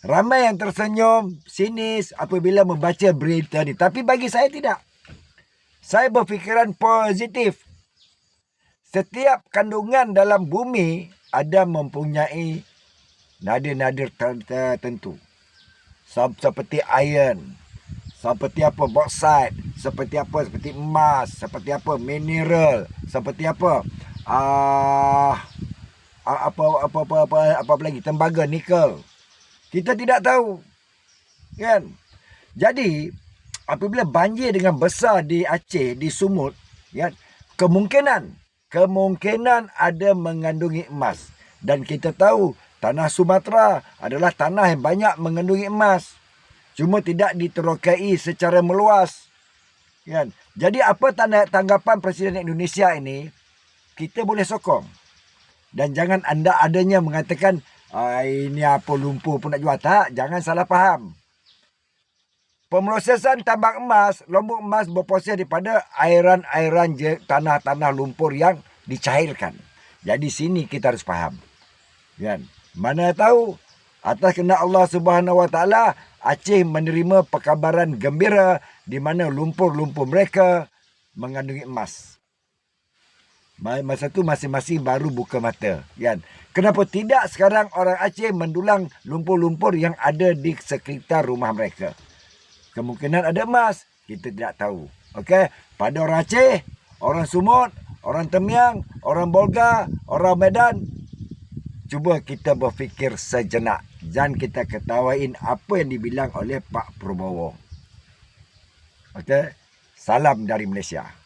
Ramai yang tersenyum, sinis apabila membaca berita ni. Tapi bagi saya tidak. Saya berfikiran positif. Setiap kandungan dalam bumi ada mempunyai nadir-nadir tertentu. Seperti iron, seperti apa bauxite, seperti apa, seperti emas, seperti apa mineral, seperti apa apa lagi, tembaga, nikel. Kita tidak tahu, kan? Jadi apabila banjir dengan besar di Aceh, di Sumut, kan, kemungkinan ada mengandungi emas. Dan kita tahu tanah Sumatera adalah tanah yang banyak mengandungi emas. Cuma tidak diterokai secara meluas, kan? Jadi apa tanggapan Presiden Indonesia ini, kita boleh sokong. Dan jangan anda adanya mengatakan ini apa lumpur pun nak jual. Tak, jangan salah faham. Pemrosesan tambang emas, lombok emas berproses daripada airan-airan tanah-tanah lumpur yang dicairkan. Jadi sini kita harus faham, kan? Mana tahu atas kehendak Allah Subhanahu Wa Taala, Aceh menerima perkabaran gembira di mana lumpur-lumpur mereka mengandungi emas. Masa tu masing-masing baru buka mata, kan? Kenapa tidak sekarang orang Aceh mendulang lumpur-lumpur yang ada di sekitar rumah mereka? Kemungkinan ada emas, kita tidak tahu. Okey, pada orang Aceh, orang Sumut, orang Temiang, orang Bolga, orang Medan, cuba kita berfikir sejenak. Jangan kita ketawain apa yang dibilang oleh Pak Prabowo. Okey, salam dari Malaysia.